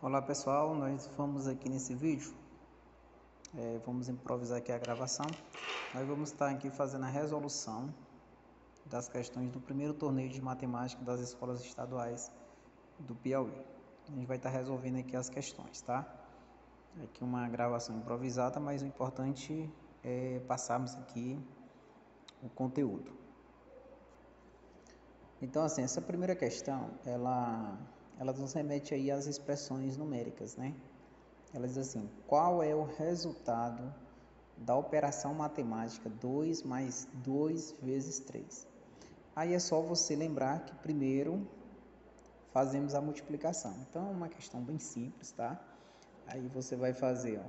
Olá pessoal, nós vamos aqui nesse vídeo, vamos improvisar aqui a gravação. Nós vamos estar aqui fazendo a resolução das questões do primeiro torneio de matemática das escolas estaduais do Piauí. A gente vai estar resolvendo aqui as questões, tá? Aqui uma gravação improvisada, mas o importante é passarmos aqui o conteúdo. Então assim, essa primeira questão, ela nos remete aí às expressões numéricas, né? Ela diz assim: qual é o resultado da operação matemática 2 mais 2 vezes 3? Aí é só você lembrar que primeiro fazemos a multiplicação. Então é uma questão bem simples, tá? Aí você vai fazer, ó,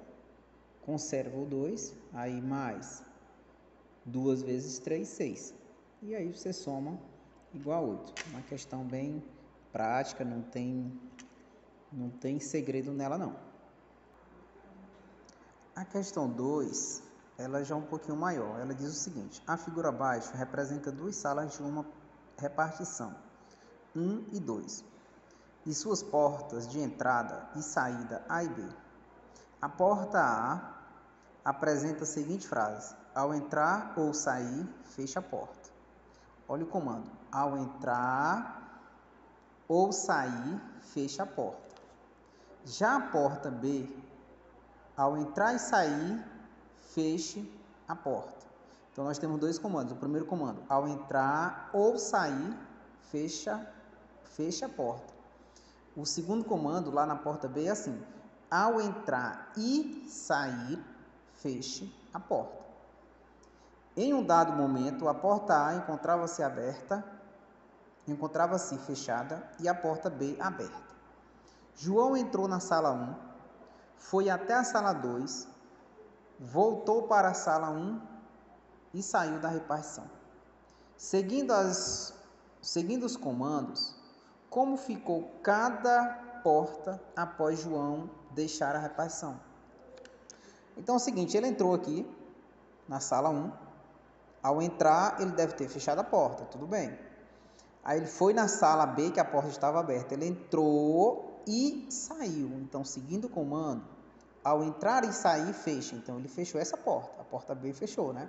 conserva o 2, aí mais 2 vezes 3, 6. E aí você soma igual a 8. Uma questão bem prática, não tem segredo nela não. A questão 2, ela já é um pouquinho maior. Ela diz o seguinte: a figura abaixo representa duas salas de uma repartição, 1 e 2, e suas portas de entrada e saída A e B. A porta A apresenta a seguinte frase: ao entrar ou sair, fecha a porta. Olha o comando: ao entrar ou sair, fecha a porta. Já a porta B, ao entrar e sair, feche a porta. Então, nós temos dois comandos. O primeiro comando, ao entrar ou sair, fecha a porta. O segundo comando, lá na porta B, é assim: ao entrar e sair, feche a porta. Em um dado momento, a porta A encontrava-se fechada e a porta B aberta. João entrou na sala 1, foi até a sala 2, voltou para a sala 1 e saiu da repartição. Seguindo os comandos, como ficou cada porta após João deixar a repartição? Então é o seguinte, ele entrou aqui na sala 1, ao entrar ele deve ter fechado a porta, tudo bem. Aí ele foi na sala B, que a porta estava aberta, ele entrou e saiu. Então, seguindo o comando, ao entrar e sair, fecha. Então, ele fechou essa porta. A porta B fechou, né?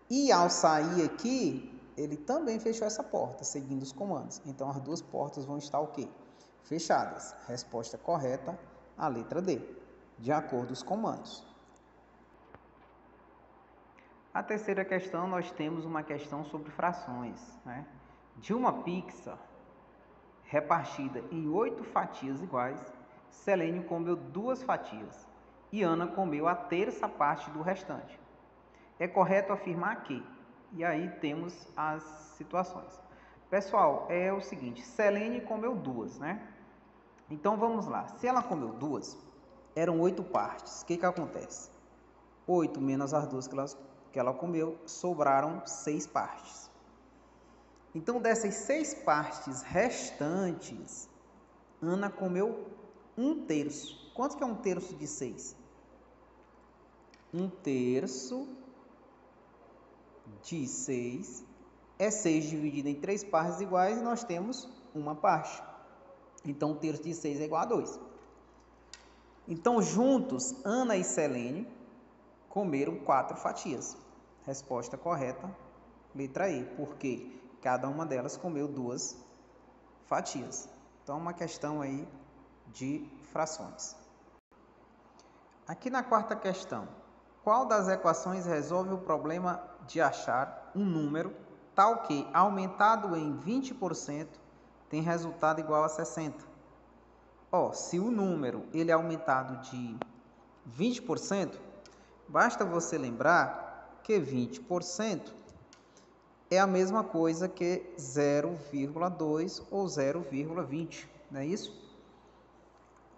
E ao sair aqui, ele também fechou essa porta, seguindo os comandos. Então, as duas portas vão estar o quê? Fechadas. Resposta correta, a letra D, de acordo com os comandos. A terceira questão, nós temos uma questão sobre frações, né? De uma pizza repartida em 8 fatias iguais, Selênio comeu 2 fatias e Ana comeu a terça parte do restante. É correto afirmar que... E aí temos as situações. Pessoal, é o seguinte, Selênio comeu 2, né? Então vamos lá. Se ela comeu 2, eram 8 partes. O que acontece? 8 menos as 2 que ela comeu, sobraram 6 partes. Então, dessas 6 partes restantes, Ana comeu 1/3. Quanto que é 1/3 de 6? 1/3 de 6 é 6 dividido em 3 partes iguais e nós temos uma parte. Então, 1/3 de 6 é igual a 2. Então, juntos, Ana e Selene comeram 4 fatias. Resposta correta, letra E, porque cada uma delas comeu 2 fatias. Então, uma questão aí de frações. Aqui na quarta questão, qual das equações resolve o problema de achar um número tal que, aumentado em 20%, tem resultado igual a 60? Se o número ele é aumentado de 20%, basta você lembrar que 20% é a mesma coisa que 0,2 ou 0,20, não é isso?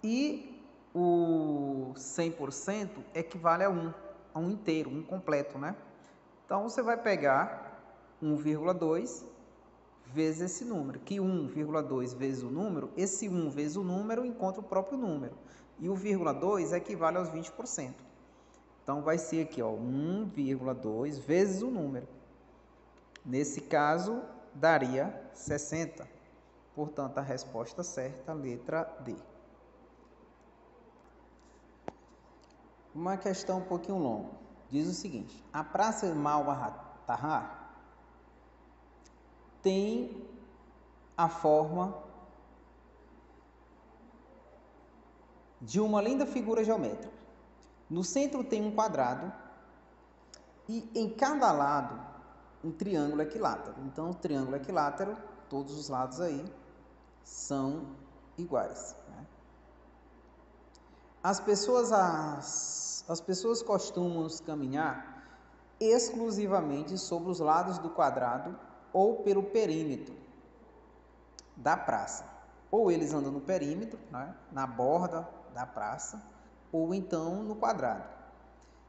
E o 100% equivale a 1 inteiro, 1 completo, né? Então, você vai pegar 1,2 vezes esse número, que 1,2 vezes o número, esse 1 vezes o número encontra o próprio número. E o 0,2 equivale aos 20%. Então, vai ser aqui, 1,2 vezes o número. Nesse caso, daria 60. Portanto, a resposta certa, letra D. Uma questão um pouquinho longa. Diz o seguinte: a Praça Mal-Tahar tem a forma de uma linda figura geométrica. No centro tem um quadrado e em cada lado um triângulo equilátero. Então, o triângulo equilátero, todos os lados aí são iguais, né? As pessoas costumam caminhar exclusivamente sobre os lados do quadrado ou pelo perímetro da praça. Ou eles andam no perímetro, né, na borda da praça, ou então no quadrado.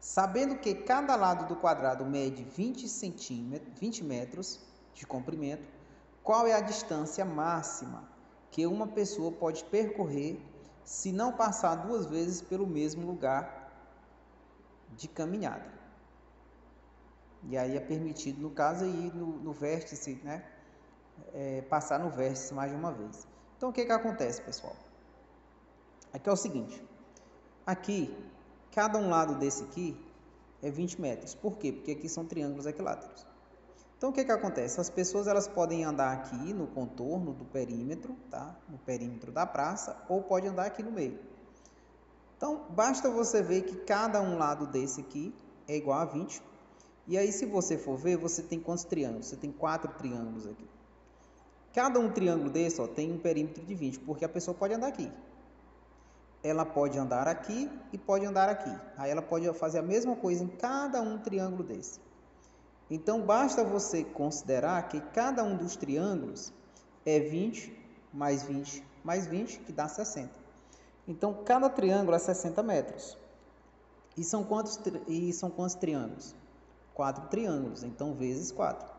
Sabendo que cada lado do quadrado mede 20 metros de comprimento, qual é a distância máxima que uma pessoa pode percorrer se não passar 2 vezes pelo mesmo lugar de caminhada? E aí é permitido, no caso, ir no vértice, né? Passar no vértice mais de uma vez. Então, o que acontece, pessoal? Aqui é o seguinte. Aqui, cada um lado desse aqui é 20 metros. Por quê? Porque aqui são triângulos equiláteros. Então, o que acontece? As pessoas elas podem andar aqui no contorno do perímetro, tá? No perímetro da praça, ou pode andar aqui no meio. Então, basta você ver que cada um lado desse aqui é igual a 20. E aí, se você for ver, você tem quantos triângulos? Você tem 4 triângulos aqui. Cada um triângulo desse, ó, tem um perímetro de 20, porque a pessoa pode andar aqui. Ela pode andar aqui e pode andar aqui. Aí ela pode fazer a mesma coisa em cada um triângulo desse. Então, basta você considerar que cada um dos triângulos é 20 mais 20 mais 20, que dá 60. Então, cada triângulo é 60 metros. E são quantos triângulos? 4 triângulos. Então, vezes 4.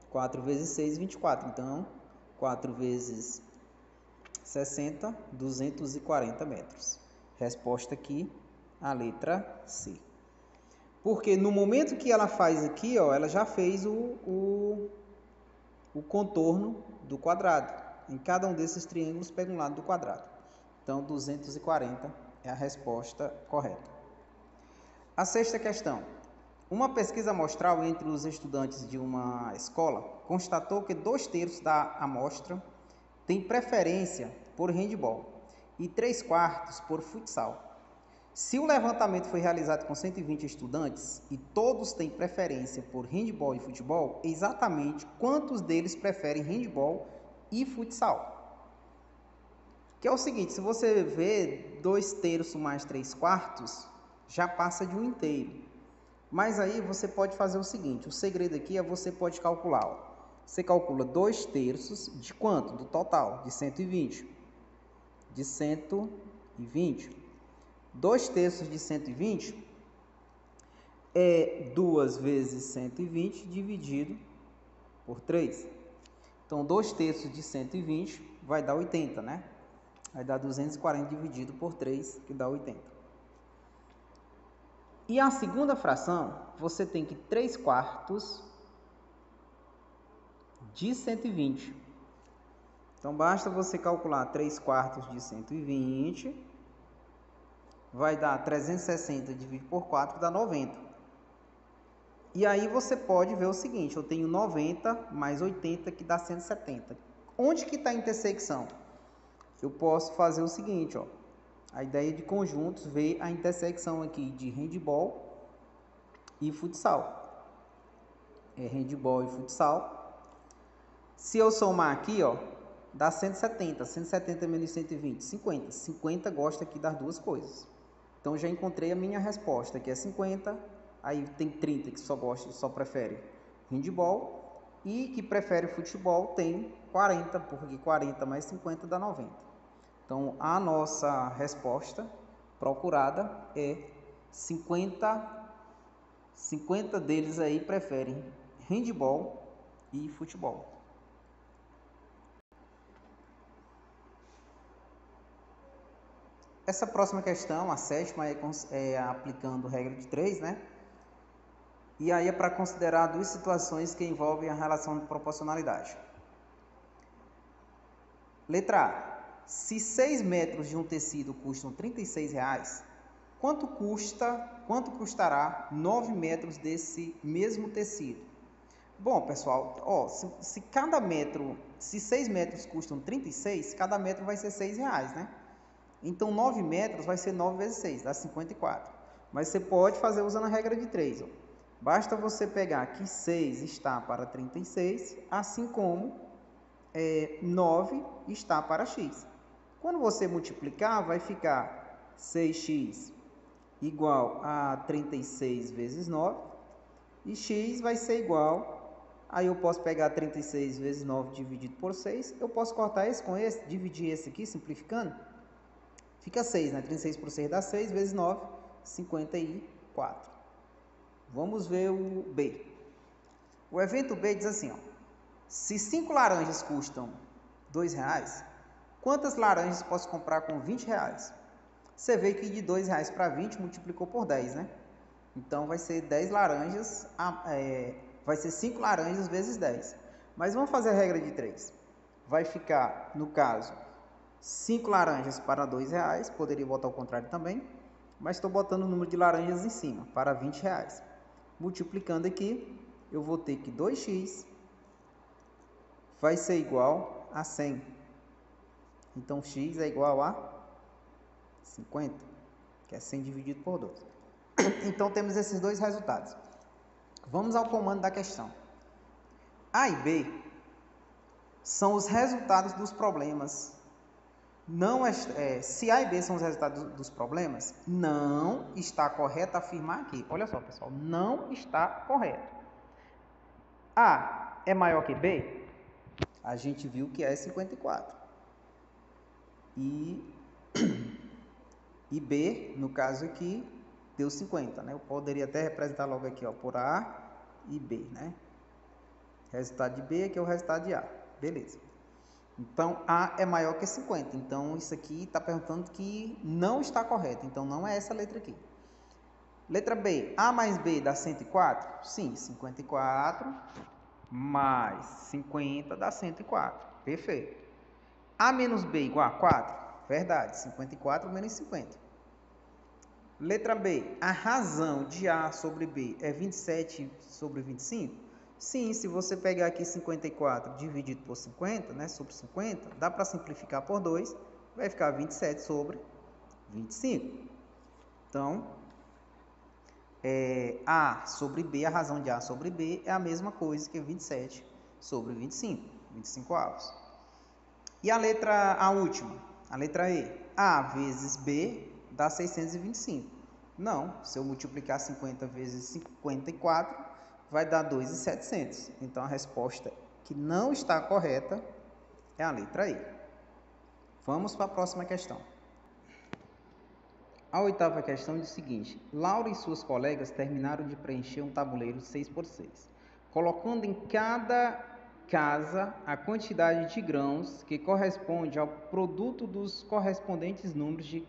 4 vezes 6, 24. Então, 4 vezes 60, 240 metros. Resposta aqui, a letra C. Porque no momento que ela faz aqui, ó, ela já fez o contorno do quadrado. Em cada um desses triângulos, pega um lado do quadrado. Então, 240 é a resposta correta. A sexta questão. Uma pesquisa amostral entre os estudantes de uma escola constatou que 2/3 da amostra tem preferência por handebol e 3/4 por futsal. Se o levantamento foi realizado com 120 estudantes e todos têm preferência por handebol e futebol, exatamente quantos deles preferem handebol e futsal? Que é o seguinte, se você vê 2/3 mais 3/4, já passa de um inteiro. Mas aí você pode fazer o seguinte, o segredo aqui é você pode calcular, ó. Você calcula 2/3 de quanto? Do total, de 120. De 120. 2/3 de 120 é 2 vezes 120 dividido por 3. Então, 2/3 de 120 vai dar 80, né? Vai dar 240 dividido por 3, que dá 80. E a segunda fração, você tem que 3/4 de 120. Então, basta você calcular 3/4 de 120, vai dar 360 dividido por 4, dá 90. E aí você pode ver o seguinte, eu tenho 90 mais 80, que dá 170. Onde que está a intersecção? Eu posso fazer o seguinte, ó. A ideia de conjuntos, ver a intersecção aqui de handebol e futsal. É handebol e futsal. Se eu somar aqui, ó, dá 170. 170 menos 120, 50. 50 gosta aqui das duas coisas. Então, já encontrei a minha resposta, que é 50. Aí tem 30 que só prefere handebol. E que prefere futebol tem 40, porque 40 mais 50 dá 90. Então, a nossa resposta procurada é 50 deles aí preferem handebol e futebol. Essa próxima questão, a sétima, é aplicando regra de 3, né? E aí é para considerar 2 situações que envolvem a relação de proporcionalidade. Letra A. Se 6 metros de um tecido custam R$36, quanto custará 9 metros desse mesmo tecido? Bom, pessoal, ó, se cada metro, se 6 metros custam 36, cada metro vai ser R$6, né? Então, 9 metros vai ser 9 vezes 6, dá 54. Mas você pode fazer usando a regra de 3. Ó. Basta você pegar que 6 está para 36, assim como 9 está para x. Quando você multiplicar, vai ficar 6x igual a 36 vezes 9. E x vai ser igual, aí eu posso pegar 36 vezes 9 dividido por 6. Eu posso cortar esse com esse, dividir esse aqui, simplificando. Fica 6, né? 36 por 6 dá 6, vezes 9, 54. Vamos ver o B. O evento B diz assim, ó. Se 5 laranjas custam R$2, quantas laranjas posso comprar com R$20? Você vê que de R$2 para 20 multiplicou por 10, né? Então, vai ser 10 laranjas, vai ser 5 laranjas vezes 10. Mas vamos fazer a regra de 3. Vai ficar, no caso, 5 laranjas para R$2, poderia botar o contrário também, mas estou botando o número de laranjas em cima, para R$20. Multiplicando aqui, eu vou ter que 2x vai ser igual a 100. Então, x é igual a 50, que é 100 dividido por 2. Então, temos esses dois resultados. Vamos ao comando da questão. A e B são os resultados dos problemas. Se A e B são os resultados dos problemas, não está correto afirmar aqui. Olha só, pessoal, não está correto. A é maior que B? A gente viu que é 54. E B, no caso aqui, deu 50, né? Eu poderia até representar logo aqui, ó, por A e B, né? Resultado de B aqui é o resultado de A. Beleza. Então, A é maior que 50. Então, isso aqui está perguntando que não está correto. Então, não é essa letra aqui. Letra B. A mais B dá 104? Sim, 54 mais 50 dá 104. Perfeito. A menos B igual a 4? Verdade. 54 menos 50. Letra B. A razão de A sobre B é 27 sobre 25? Sim, se você pegar aqui 54 dividido por 50, né, sobre 50, dá para simplificar por 2, vai ficar 27 sobre 25. Então, A sobre B, a razão de A sobre B é a mesma coisa que 27 sobre 25, 25 avos. E a última, a letra E, A vezes B dá 625. Não, se eu multiplicar 50 vezes 54, vai dar 2.700. Então, a resposta que não está correta é a letra E. Vamos para a próxima questão. A oitava questão diz o seguinte. Laura e suas colegas terminaram de preencher um tabuleiro 6x6, colocando em cada casa a quantidade de grãos que corresponde ao produto dos correspondentes números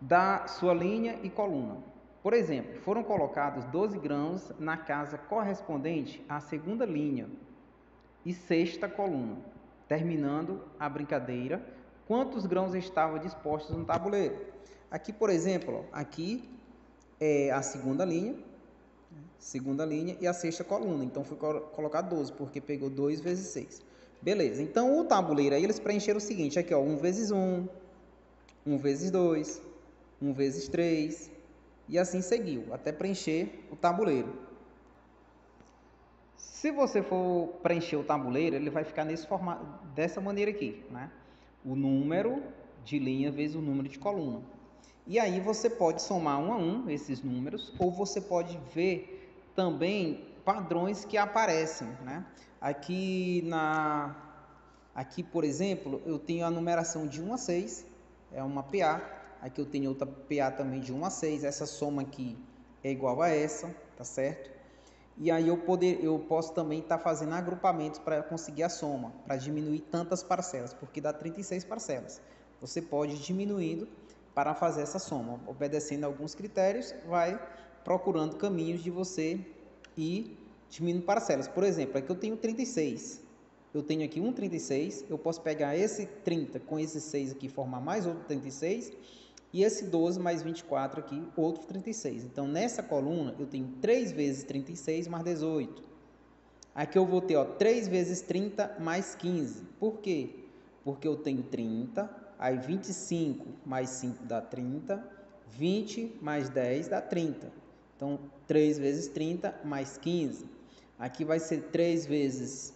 da sua linha e coluna. Por exemplo, foram colocados 12 grãos na casa correspondente à segunda linha e sexta coluna. Terminando a brincadeira, quantos grãos estavam dispostos no tabuleiro? Aqui, por exemplo, aqui é a segunda linha e a sexta coluna. Então, foi colocado 12, porque pegou 2 vezes 6. Beleza, então o tabuleiro aí, eles preencheram o seguinte, aqui ó, 1 vezes 1, 1 vezes 2, 1 vezes 3, e assim seguiu, até preencher o tabuleiro. Se você for preencher o tabuleiro, ele vai ficar nesse formato, dessa maneira aqui, né? O número de linha vezes o número de coluna. E aí você pode somar um a um esses números, ou você pode ver também padrões que aparecem, né? Aqui, por exemplo, eu tenho a numeração de 1 a 6, é uma PA. Aqui eu tenho outra PA também de 1 a 6, essa soma aqui é igual a essa, tá certo? E aí eu posso também estar fazendo agrupamentos para conseguir a soma, para diminuir tantas parcelas, porque dá 36 parcelas. Você pode ir diminuindo para fazer essa soma, obedecendo alguns critérios, vai procurando caminhos de você ir diminuindo parcelas. Por exemplo, aqui eu tenho 36. Eu tenho aqui um 36, eu posso pegar esse 30 com esse 6 aqui e formar mais outro 36, E esse 12 mais 24 aqui, outro 36. Então, nessa coluna, eu tenho 3 vezes 36 mais 18. Aqui eu vou ter, ó, 3 vezes 30 mais 15. Por quê? Porque eu tenho 30, aí 25 mais 5 dá 30, 20 mais 10 dá 30. Então, 3 vezes 30 mais 15. Aqui vai ser 3 vezes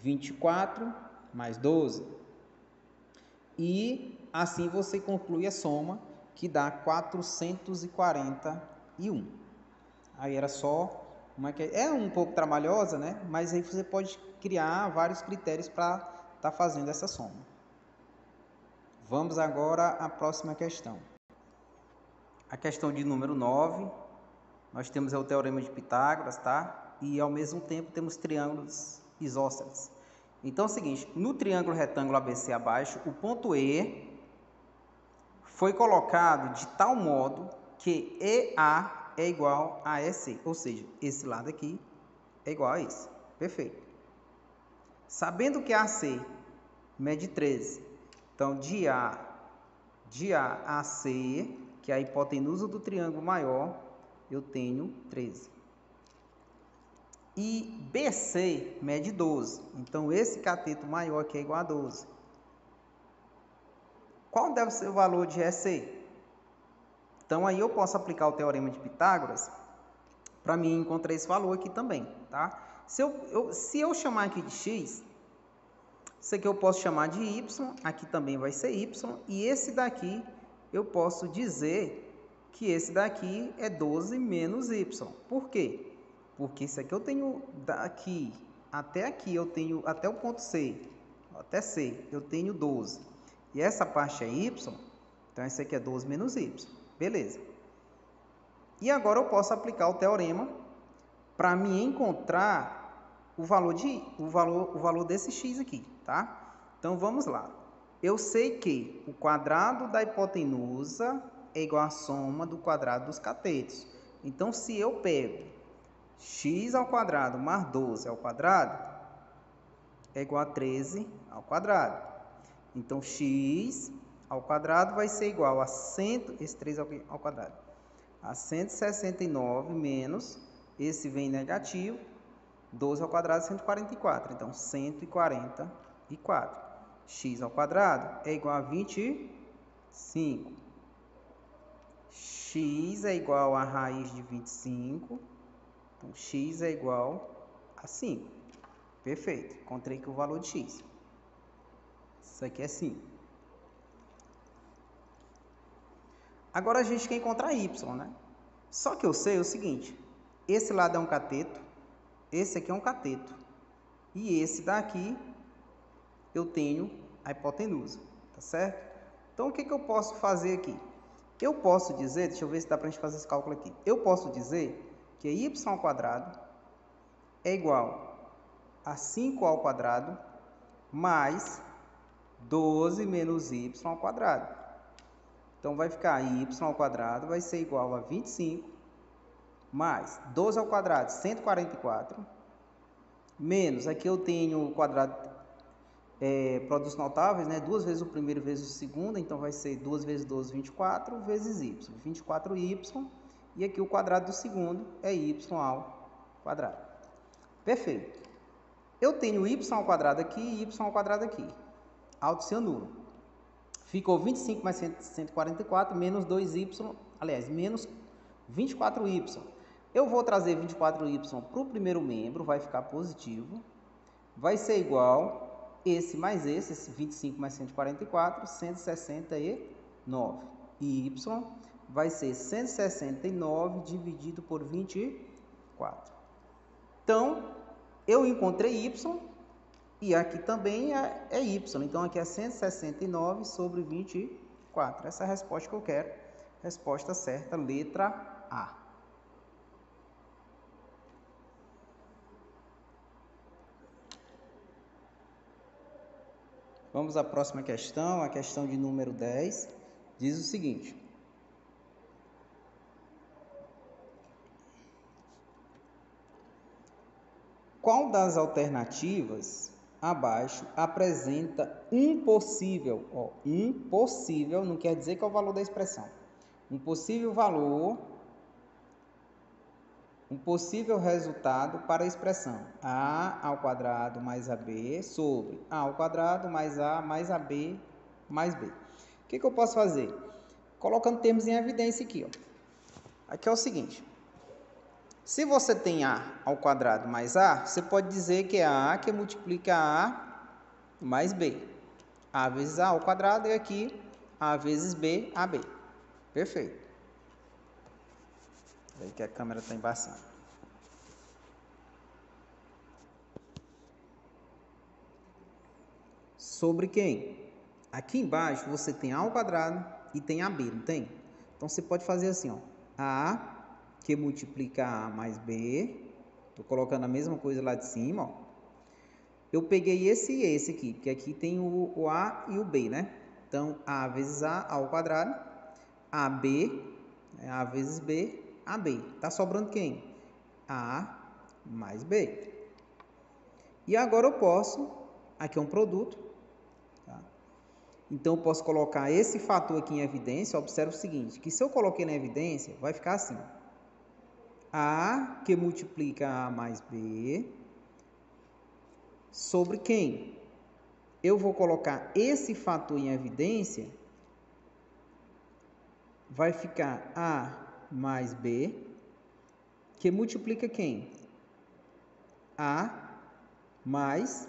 24 mais 12. E assim você conclui a soma, que dá 441. Aí era só é um pouco trabalhosa, né? Mas aí você pode criar vários critérios para estar fazendo essa soma. Vamos agora à próxima questão. A questão de número 9, nós temos o teorema de Pitágoras, tá? E ao mesmo tempo temos triângulos isósceles. Então é o seguinte, no triângulo retângulo ABC abaixo, o ponto E foi colocado de tal modo que EA é igual a EC, ou seja, esse lado aqui é igual a esse. Perfeito. Sabendo que AC mede 13, então de A a C, que é a hipotenusa do triângulo maior, eu tenho 13. E BC mede 12, então esse cateto maior aqui é igual a 12. Qual deve ser o valor de EC? Então, aí eu posso aplicar o teorema de Pitágoras para mim encontrar esse valor aqui também, tá? Se eu chamar aqui de x, isso aqui eu posso chamar de y, aqui também vai ser y, e esse daqui eu posso dizer que esse daqui é 12 menos y. Por quê? Porque isso aqui eu tenho daqui até aqui, eu tenho até o ponto C, até C, eu tenho 12. E essa parte é y, então esse aqui é 12 menos y. Beleza. E agora eu posso aplicar o teorema para me encontrar o valor desse x aqui, tá? Então vamos lá. Eu sei que o quadrado da hipotenusa é igual à soma do quadrado dos catetos. Então se eu pego x ao quadrado mais 12 ao quadrado é igual a 13 ao quadrado. Então x ao quadrado vai ser igual a 100, esse 3 ao quadrado, a 169 menos, esse vem negativo, 12 ao quadrado é 144, então 144. X ao quadrado é igual a 25. X é igual a raiz de 25, então x é igual a 5. Perfeito, encontrei aqui o valor de x. Isso aqui é 5. Agora a gente quer encontrar y, né? Só que eu sei o seguinte, esse lado é um cateto, esse aqui é um cateto, e esse daqui eu tenho a hipotenusa, tá certo? Então o que eu posso fazer aqui? Eu posso dizer, deixa eu ver se dá para a gente fazer esse cálculo aqui, eu posso dizer que y ao quadrado é igual a 5 ao quadrado mais 12 menos y ao quadrado. Então, vai ficar y ao quadrado vai ser igual a 25, mais 12 ao quadrado, 144, menos, aqui eu tenho o quadrado, produtos notáveis, né? 2 vezes o primeiro vezes o segundo, então vai ser 2 vezes 12, 24, vezes y, 24y, e aqui o quadrado do segundo é y ao quadrado. Perfeito. Eu tenho y ao quadrado aqui e y ao quadrado aqui. Auto se anula. Ficou 25 mais 144 menos 2y, aliás, menos 24y. Eu vou trazer 24y para o primeiro membro, vai ficar positivo. Vai ser igual esse mais esse 25 mais 144, 169. E y vai ser 169 dividido por 24. Então, eu encontrei y. E aqui também é y, então aqui é 169 sobre 24. Essa é a resposta que eu quero. Resposta certa, letra A. Vamos à próxima questão, a questão de número 10. Diz o seguinte. Qual das alternativas abaixo apresenta um possível, ó, um possível, não quer dizer que é o valor da expressão, um possível valor, um possível resultado para a expressão a ao quadrado mais ab sobre a ao quadrado mais ab mais b. O que eu posso fazer? Colocando termos em evidência aqui, ó. Aqui é o seguinte, se você tem a ao quadrado mais a, você pode dizer que é a que multiplica a mais b. A vezes a ao quadrado e aqui a vezes b, ab. Perfeito. Aí que a câmera está embaçando. Sobre quem? Aqui embaixo você tem a ao quadrado e tem ab, não tem? Então você pode fazer assim, ó. A que multiplica a mais b. Estou colocando a mesma coisa lá de cima, ó. Eu peguei esse e esse aqui, porque aqui tem o a e o b, né? Então, a vezes a ao quadrado, ab, a vezes b, ab. Tá sobrando quem? A mais b. E agora eu posso, aqui é um produto, tá? Então eu posso colocar esse fator aqui em evidência. Observe o seguinte, que se eu coloquei na evidência, vai ficar assim. A que multiplica a mais b sobre quem? Eu vou colocar esse fator em evidência, vai ficar a mais b, que multiplica quem? A mais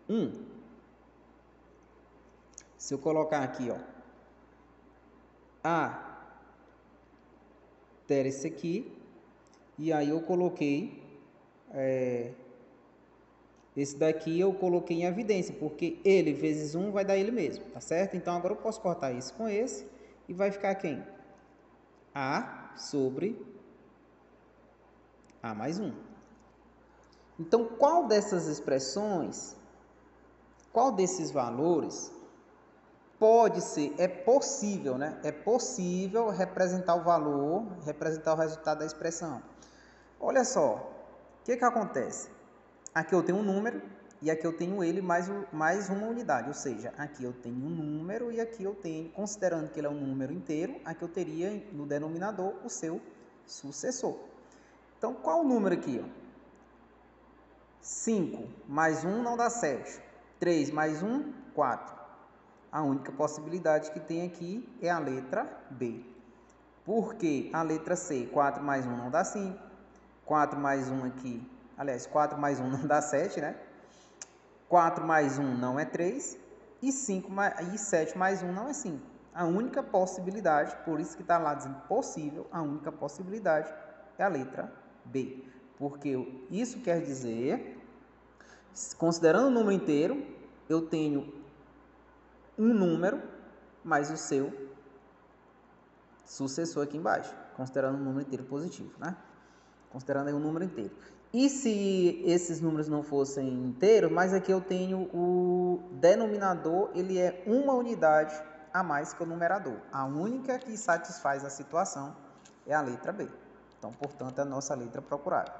1. Se eu colocar aqui, ó, a ter esse aqui, e aí eu coloquei, esse daqui eu coloquei em evidência, porque ele vezes 1 vai dar ele mesmo, tá certo? Então agora eu posso cortar isso com esse, e vai ficar quem? A sobre a mais 1. Então, qual dessas expressões, qual desses valores pode ser, é possível, né? É possível representar o valor, representar o resultado da expressão. Olha só, o que acontece? Aqui eu tenho um número e aqui eu tenho ele mais uma unidade, ou seja, aqui eu tenho um número e aqui eu tenho, considerando que ele é um número inteiro, aqui eu teria no denominador o seu sucessor. Então, qual o número aqui, ó? 5 mais 1 não dá 7. 3 mais 1, 4. A única possibilidade que tem aqui é a letra B. Porque a letra C, 4 mais 1 não dá 5. 4 mais 1 aqui, aliás, 4 mais 1 não dá 7, né? 4 mais 1 não é 3. E 7 mais 1 não é 5. A única possibilidade, por isso que está lá dizendo possível, a única possibilidade é a letra B. Porque isso quer dizer, considerando o número inteiro, eu tenho um número mais o seu sucessor aqui embaixo, considerando o número inteiro positivo, né? Considerando aí o número inteiro. E se esses números não fossem inteiros, mas aqui eu tenho o denominador, ele é uma unidade a mais que o numerador. A única que satisfaz a situação é a letra B. Então, portanto, é a nossa letra procurada.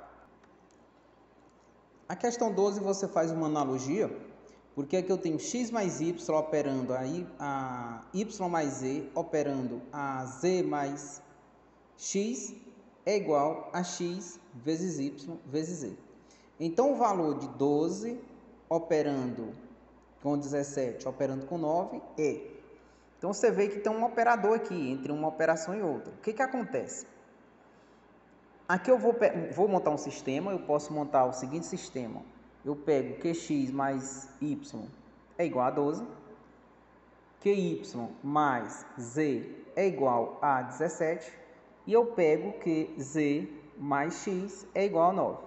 A questão 12 você faz uma analogia, porque aqui eu tenho x mais y operando a y mais z operando a z mais x é igual a x vezes y vezes z. Então, o valor de 12 operando com 17 operando com 9 é. Então, você vê que tem um operador aqui entre uma operação e outra. O que acontece? Aqui eu vou montar um sistema, eu posso montar o seguinte sistema. Eu pego qx mais y é igual a 12, qy mais z é igual a 17, e eu pego qz mais x é igual a 9.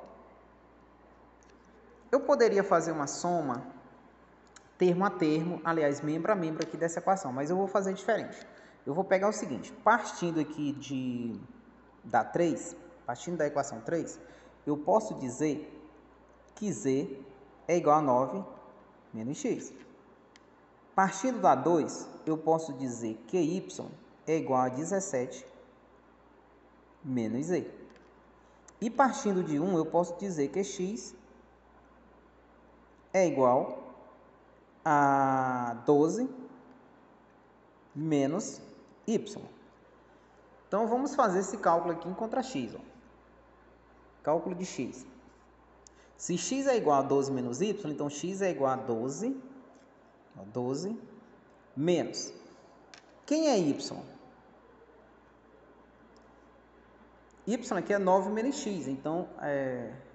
Eu poderia fazer uma soma termo a termo, aliás, membro a membro aqui dessa equação, mas eu vou fazer diferente. Eu vou pegar o seguinte, partindo aqui partindo da equação 3, eu posso dizer que z é igual a 9 menos x. Partindo da 2, eu posso dizer que y é igual a 17 menos z. E partindo de 1, eu posso dizer que x é igual a 12 menos y. Então, vamos fazer esse cálculo aqui em contra x. Ó. Cálculo de x. Se x é igual a 12 menos y, então x é igual a 12 menos. Quem é y? Y aqui é 9 menos x, então,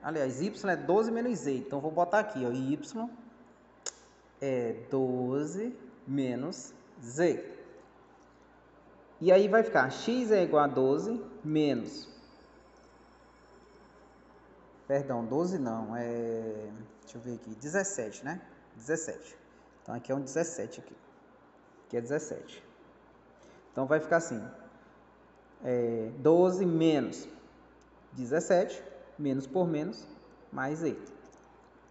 aliás, y é 12 menos z, então vou botar aqui, ó, y é 12 menos z. E aí vai ficar, x é igual a 12 menos, perdão, 12 não, deixa eu ver aqui, 17, né? 17. Então, aqui é um 17 aqui, é 17. Então, vai ficar assim, 12 menos 17, menos por menos, mais z.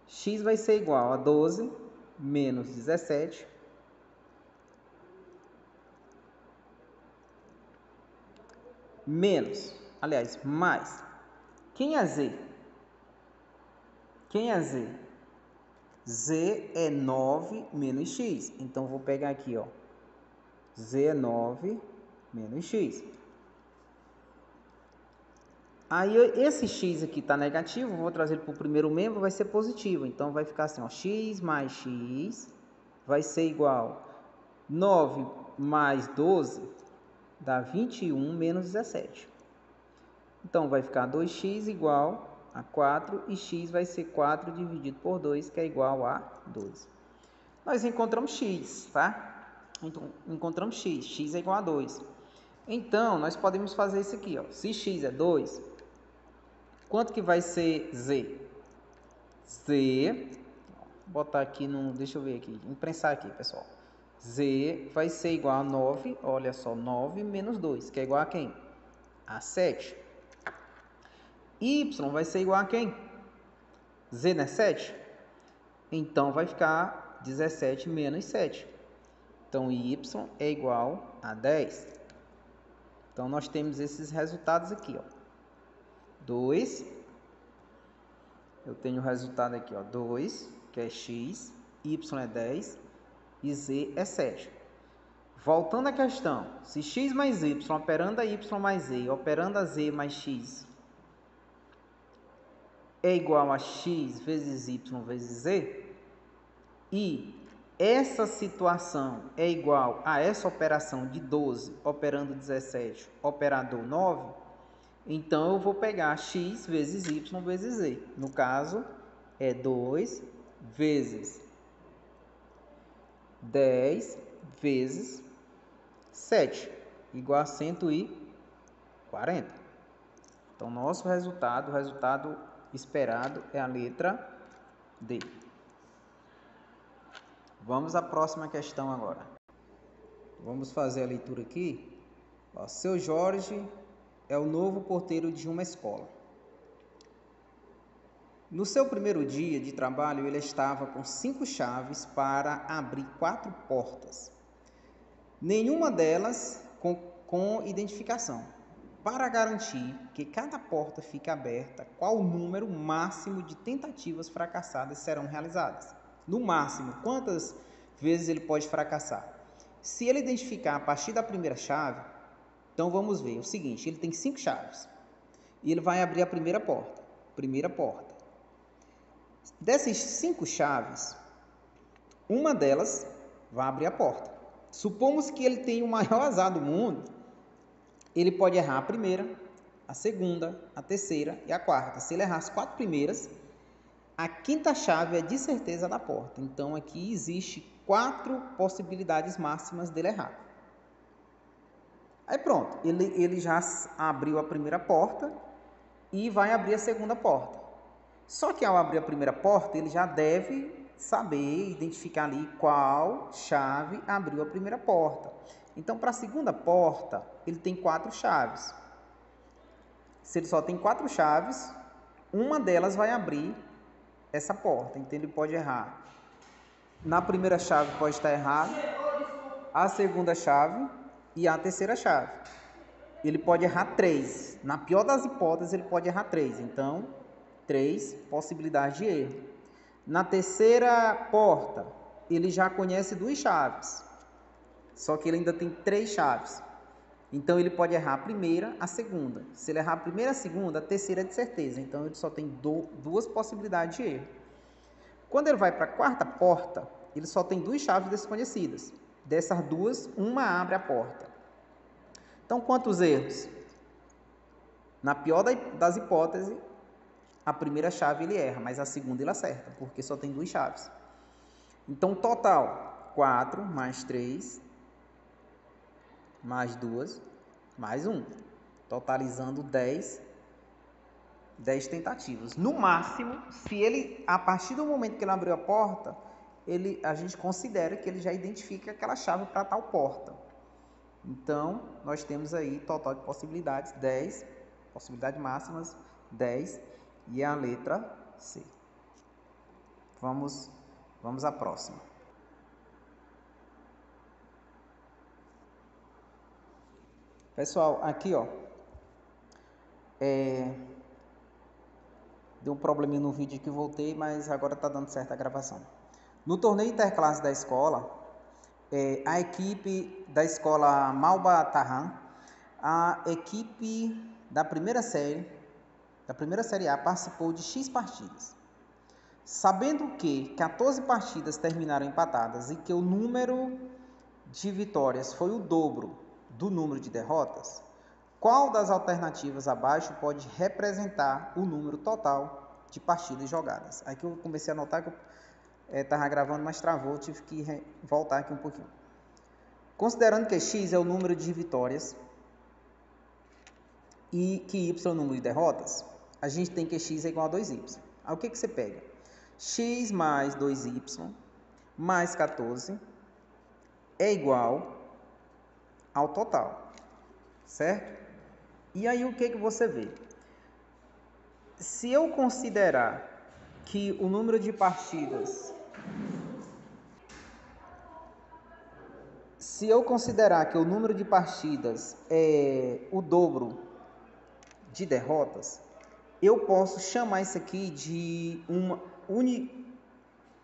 X vai ser igual a 12 menos 17 menos, aliás, mais. Quem é z? Quem é z? Z é 9 menos x. Então, vou pegar aqui, ó. Z é 9 menos x. Aí, esse x aqui está negativo, vou trazer ele para o primeiro membro, vai ser positivo. Então, vai ficar assim, ó, x mais x vai ser igual a 9 mais 12, dá 21 menos 17. Então, vai ficar 2x igual a 4 e x vai ser 4 dividido por 2, que é igual a 2. Nós encontramos x, tá? Então, encontramos x. X é igual a 2. Então, nós podemos fazer isso aqui, ó. Se x é 2, quanto que vai ser z? Z, vou botar aqui no, deixa eu ver aqui, imprensar aqui, pessoal. Z vai ser igual a 9, olha só, 9 menos 2, que é igual a quem? A 7. Y vai ser igual a quem? Z não é 7? Então, vai ficar 17 menos 7. Então, y é igual a 10. Então, nós temos esses resultados aqui, ó. 2, eu tenho o resultado aqui, ó, 2, que é x, y é 10 e z é 7. Voltando à questão, se x mais y operando a y mais z, operando a z mais x, é igual a x vezes y vezes z, e essa situação é igual a essa operação de 12 operando 17, operador 9, então eu vou pegar x vezes y vezes z. No caso, é 2 vezes 10 vezes 7, igual a 140. Então, nosso resultado, o resultado esperado é a letra D. Vamos à próxima questão agora. Vamos fazer a leitura aqui. Ó, seu Jorge é o novo porteiro de uma escola. No seu primeiro dia de trabalho, ele estava com 5 chaves para abrir 4 portas. Nenhuma delas com identificação. Para garantir que cada porta fique aberta, qual o número máximo de tentativas fracassadas serão realizadas? No máximo, quantas vezes ele pode fracassar? Se ele identificar a partir da primeira chave, então vamos ver o seguinte, ele tem 5 chaves e ele vai abrir a primeira porta. Dessas 5 chaves, uma delas vai abrir a porta. Supomos que ele tem o maior azar do mundo, ele pode errar a primeira, a segunda, a terceira e a quarta. Se ele errar as 4 primeiras, a quinta chave é de certeza da porta. Então, aqui existe 4 possibilidades máximas dele errar. Aí pronto, ele já abriu a primeira porta e vai abrir a segunda porta. Só que ao abrir a primeira porta, ele já deve saber, identificar ali qual chave abriu a primeira porta. Então, para a segunda porta, ele tem 4 chaves. Se ele só tem 4 chaves, uma delas vai abrir essa porta. Então, ele pode errar. Na primeira chave pode estar errado, a segunda chave e a terceira chave. Ele pode errar 3. Na pior das hipóteses, ele pode errar 3. Então, 3 possibilidades de erro. Na terceira porta, ele já conhece 2 chaves, só que ele ainda tem 3 chaves. Então, ele pode errar a primeira, a segunda. Se ele errar a primeira, a segunda, a terceira é de certeza. Então, ele só tem 2 possibilidades de erro. Quando ele vai para a quarta porta, ele só tem 2 chaves desconhecidas. Dessas 2, uma abre a porta. Então, quantos erros? Na pior das hipóteses, a primeira chave ele erra, mas a segunda ele acerta, porque só tem 2 chaves. Então, total, 4 mais 3, mais 2, mais 1. Totalizando 10 tentativas. No máximo, se ele, a partir do momento que ele abriu a porta, a gente considera que ele já identifica aquela chave para tal porta. Então, nós temos aí total de possibilidades, 10, possibilidades máximas, 10, e a letra C. Vamos à próxima. Pessoal, aqui, ó, deu um probleminha no vídeo que voltei, mas agora está dando certo a gravação. No torneio interclasse da escola, a equipe da escola Malba Tarran, a equipe da primeira série A participou de X partidas. Sabendo que 14 partidas terminaram empatadas e que o número de vitórias foi o dobro do número de derrotas, qual das alternativas abaixo pode representar o número total de partidas jogadas? Aqui eu comecei a notar que eu estava gravando, mas travou, tive que voltar aqui um pouquinho. Considerando que X é o número de vitórias e que Y é o número de derrotas, a gente tem que X é igual a 2Y. Aí o que você pega? X mais 2Y mais 14 é igual ao total, certo? E aí o que você vê? Se eu considerar que o número de partidas... Se eu considerar que o número de partidas é o dobro de derrotas, eu posso chamar isso aqui de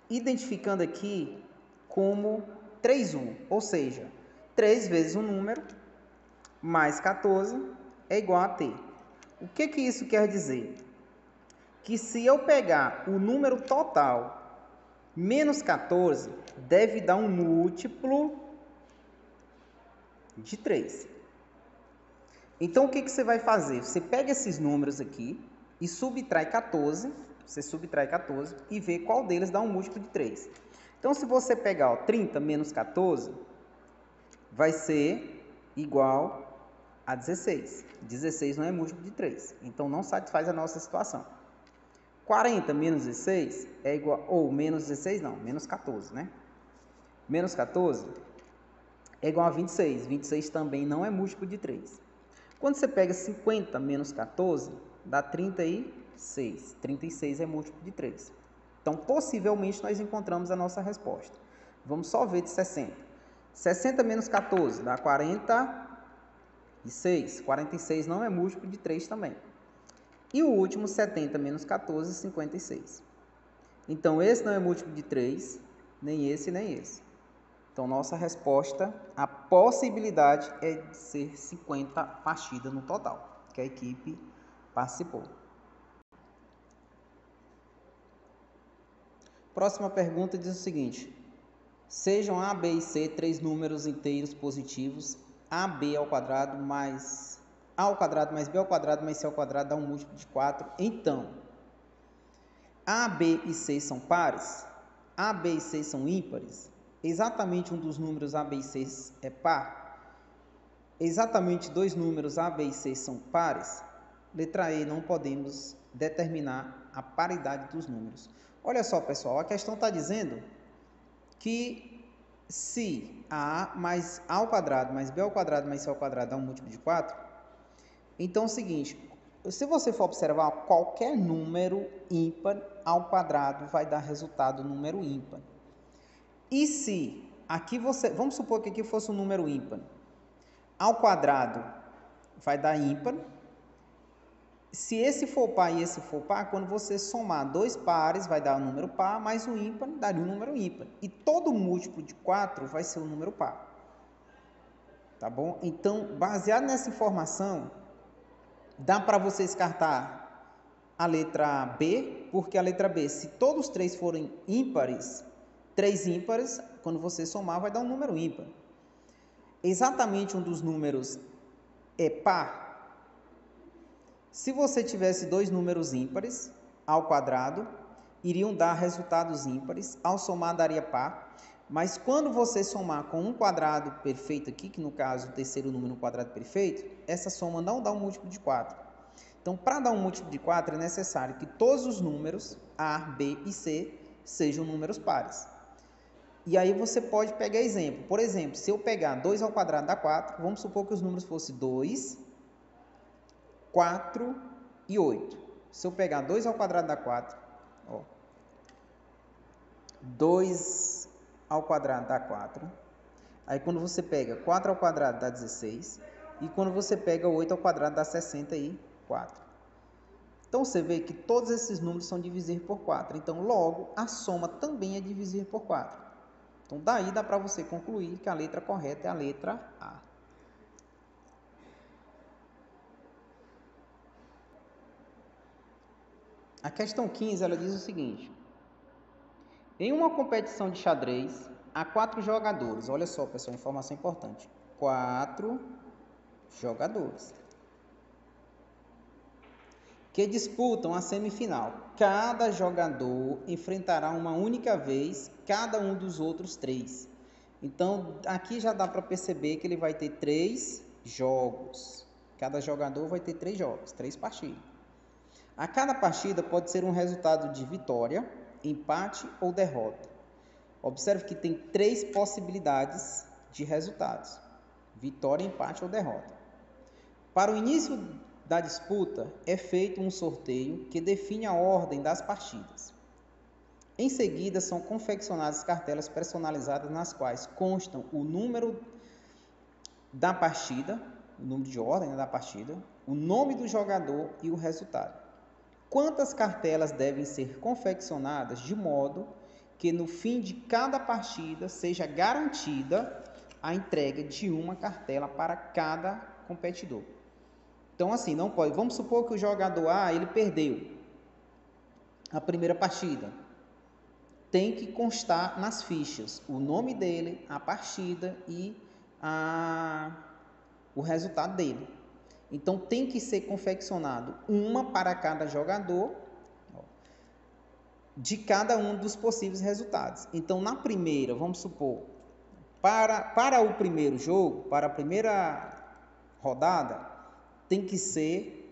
identificando aqui como 3U, ou seja, 3 vezes um número mais 14 é igual a T. O que isso quer dizer? Que se eu pegar o número total menos 14, deve dar um múltiplo de 3. Então, o que você vai fazer? Você pega esses números aqui e subtrai 14, você subtrai 14 e vê qual deles dá um múltiplo de 3. Então, se você pegar 30 menos 14, vai ser igual a 16. 16 não é múltiplo de 3, então não satisfaz a nossa situação. 40 menos 16 é igual, ou menos 16 não, menos 14, né? Menos 14 é igual a 26. 26 também não é múltiplo de 3. Quando você pega 50 menos 14, dá 36. 36 é múltiplo de 3. Então, possivelmente, nós encontramos a nossa resposta. Vamos só ver de 60. 60 menos 14 dá 46. 46 não é múltiplo de 3 também. E o último, 70 menos 14, 56. Então, esse não é múltiplo de 3, nem esse, nem esse. Então, nossa resposta, a possibilidade é de ser 50 partidas no total, que a equipe participou. Próxima pergunta diz o seguinte: sejam A, B e C 3 números inteiros positivos, AB ao quadrado mais A ao quadrado mais B ao quadrado mais C ao quadrado dá um múltiplo de 4. Então, A, B e C são pares? A, B e C são ímpares? Exatamente um dos números A, B e C é par? Exatamente 2 números A, B e C são pares? Letra E, não podemos determinar a paridade dos números. Olha só, pessoal, a questão está dizendo que se A mais A ao quadrado mais B ao quadrado mais C ao quadrado dá um múltiplo de 4, então é o seguinte, se você for observar, qualquer número ímpar ao quadrado vai dar resultado número ímpar. E se aqui vamos supor que aqui fosse um número ímpar, ao quadrado vai dar ímpar, Se esse for par e esse for par, quando você somar dois pares, vai dar um número par, mais um ímpar, daria um número ímpar. E todo múltiplo de 4 vai ser um número par. Tá bom? Então, baseado nessa informação, dá para você descartar a letra B, porque a letra B, se todos os três forem ímpares, três ímpares, quando você somar, vai dar um número ímpar. Exatamente um dos números é par. Se você tivesse dois números ímpares ao quadrado, iriam dar resultados ímpares, ao somar daria par, mas quando você somar com um quadrado perfeito aqui, que no caso o terceiro número no quadrado perfeito, essa soma não dá um múltiplo de 4. Então, para dar um múltiplo de 4, é necessário que todos os números A, B e C sejam números pares. E aí você pode pegar exemplo. Por exemplo, se eu pegar 2 ao quadrado dá 4, vamos supor que os números fossem 2, 4 e 8. Se eu pegar 2 ao quadrado dá 4, ó, 2 ao quadrado dá 4. Aí quando você pega 4 ao quadrado dá 16. E quando você pega 8 ao quadrado dá 64. Então você vê que todos esses números são divisíveis por 4. Então logo a soma também é divisível por 4. Então daí dá para você concluir que a letra correta é a letra A. A questão 15, ela diz o seguinte: em uma competição de xadrez, há 4 jogadores. Olha só, pessoal, informação importante. 4 jogadores que disputam a semifinal. Cada jogador enfrentará uma única vez cada um dos outros 3. Então, aqui já dá para perceber que ele vai ter 3 jogos. Cada jogador vai ter 3 jogos, 3 partidas. A cada partida pode ser um resultado de vitória, empate ou derrota. Observe que tem 3 possibilidades de resultados: vitória, empate ou derrota. Para o início da disputa, é feito um sorteio que define a ordem das partidas. Em seguida, são confeccionadas cartelas personalizadas nas quais constam o número da partida, o número de ordem da partida, o nome do jogador e o resultado. Quantas cartelas devem ser confeccionadas de modo que no fim de cada partida seja garantida a entrega de uma cartela para cada competidor? Então, assim, não pode. Vamos supor que o jogador A, ele perdeu a primeira partida. Tem que constar nas fichas o nome dele, a partida e o resultado dele. Então, tem que ser confeccionado uma para cada jogador de cada um dos possíveis resultados. Então, na primeira, vamos supor, para o primeiro jogo, para a primeira rodada, tem que ser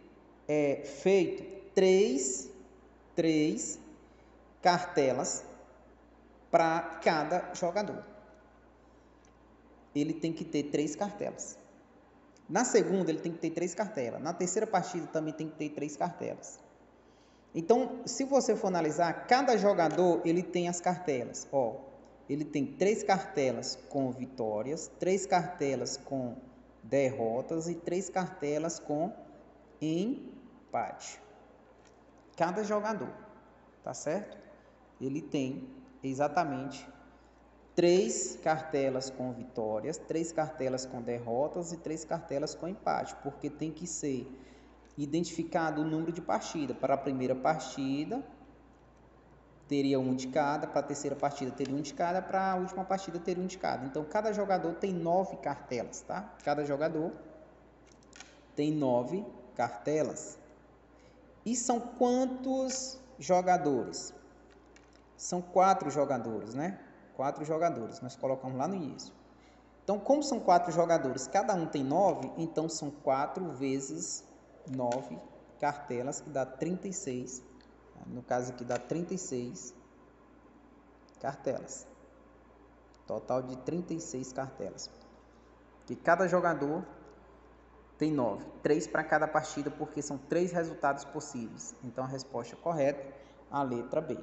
feito três cartelas para cada jogador. Ele tem que ter 3 cartelas. Na segunda, ele tem que ter 3 cartelas. Na terceira partida, também tem que ter 3 cartelas. Então, se você for analisar, cada jogador ele tem as cartelas. Ó, ele tem 3 cartelas com vitórias, 3 cartelas com derrotas e 3 cartelas com empate. Cada jogador, tá certo? Ele tem exatamente 3 cartelas com vitórias, 3 cartelas com derrotas e 3 cartelas com empate, porque tem que ser identificado o número de partida. Para a primeira partida, teria um de cada, para a terceira partida teria um de cada, para a última partida teria um de cada. Então, cada jogador tem 9 cartelas, tá? Cada jogador tem 9 cartelas. E são quantos jogadores? São 4 jogadores, né? 4 jogadores, nós colocamos lá no início. Então, como são 4 jogadores, cada um tem 9, então são 4 vezes 9 cartelas, que dá 36. No caso aqui dá 36 cartelas. Total de 36 cartelas. E cada jogador tem 9. 3 para cada partida, porque são 3 resultados possíveis. Então, a resposta correta é a letra B.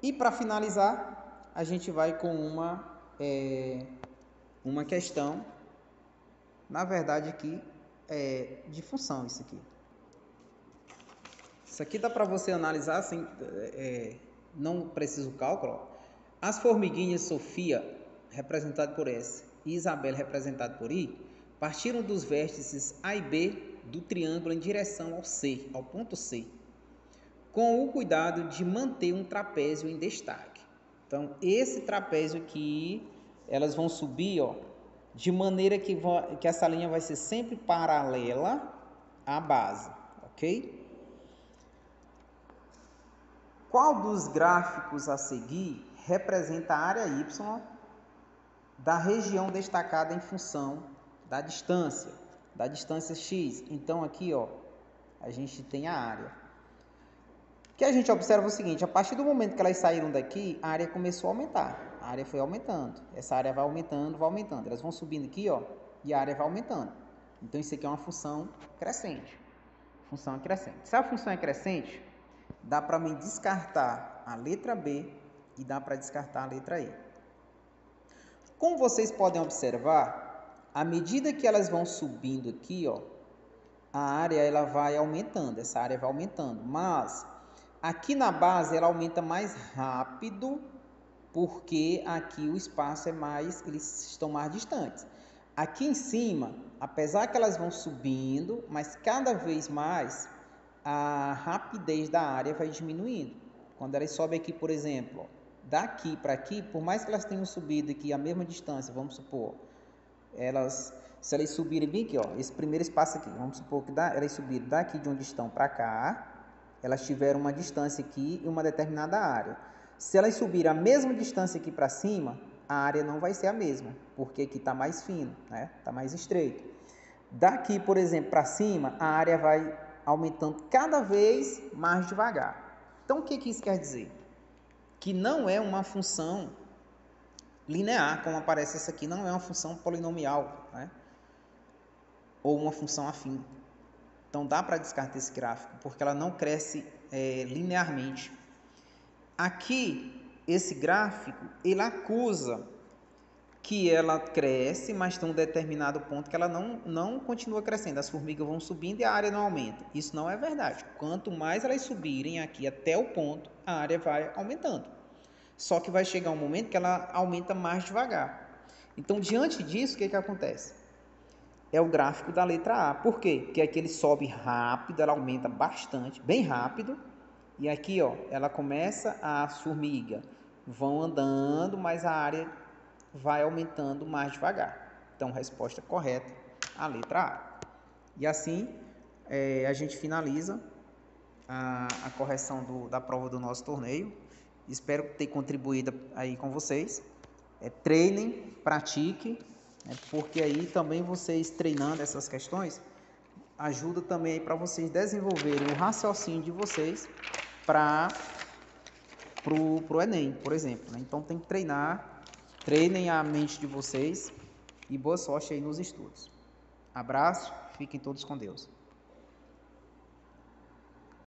E para finalizar, a gente vai com uma questão, na verdade aqui de função isso aqui. Isso aqui dá para você analisar assim, não precisa o cálculo. Ó. As formiguinhas Sofia, representado por S, e Isabela, representado por I, partiram dos vértices A e B do triângulo em direção ao C, ao ponto C, com o cuidado de manter um trapézio em destaque. Então, esse trapézio aqui, elas vão subir, ó, de maneira que essa linha vai ser sempre paralela à base, ok? Qual dos gráficos a seguir representa a área Y da região destacada em função da distância x? Então, aqui, ó, a gente tem a área. O que a gente observa é o seguinte, a partir do momento que elas saíram daqui, a área começou a aumentar. A área foi aumentando. Essa área vai aumentando, vai aumentando. Elas vão subindo aqui, ó, e a área vai aumentando. Então, isso aqui é uma função crescente. Função crescente. Se a função é crescente, dá para mim descartar a letra B e dá para descartar a letra E. Como vocês podem observar, à medida que elas vão subindo aqui, ó, a área ela vai aumentando, essa área vai aumentando, mas aqui na base ela aumenta mais rápido, porque aqui o espaço é mais, eles estão mais distantes. Aqui em cima, apesar que elas vão subindo, mas cada vez mais a rapidez da área vai diminuindo. Quando elas sobem aqui, por exemplo, ó, daqui para aqui, por mais que elas tenham subido aqui a mesma distância, vamos supor, se elas subirem bem aqui, ó, esse primeiro espaço aqui, vamos supor que elas subiram daqui de onde estão para cá, elas tiveram uma distância aqui e uma determinada área. Se elas subirem a mesma distância aqui para cima, a área não vai ser a mesma, porque aqui está mais fino, né? Está mais estreito. Daqui, por exemplo, para cima, a área vai aumentando cada vez mais devagar. Então, o que isso quer dizer? Que não é uma função linear, como aparece essa aqui, não é uma função polinomial, né? Ou uma função afim. Então, dá para descartar esse gráfico, porque ela não cresce linearmente. Aqui, esse gráfico, ele acusa que ela cresce, mas tem um determinado ponto que ela não continua crescendo. As formigas vão subindo e a área não aumenta. Isso não é verdade. Quanto mais elas subirem aqui até o ponto, a área vai aumentando. Só que vai chegar um momento que ela aumenta mais devagar. Então, diante disso, o que acontece? É o gráfico da letra A. Por quê? Porque aqui ele sobe rápido, ela aumenta bastante, bem rápido. E aqui, ó, ela começa, as formigas vão andando, mas a área vai aumentando mais devagar. Então, resposta correta, a letra A. E assim, a gente finaliza a correção da prova do nosso torneio. Espero ter contribuído aí com vocês. Treinem, pratiquem, porque aí também vocês treinando essas questões, ajuda também para vocês desenvolverem o raciocínio de vocês para o Enem, por exemplo. Né? Então, tem que treinar, treinem a mente de vocês e boa sorte aí nos estudos. Abraço, fiquem todos com Deus.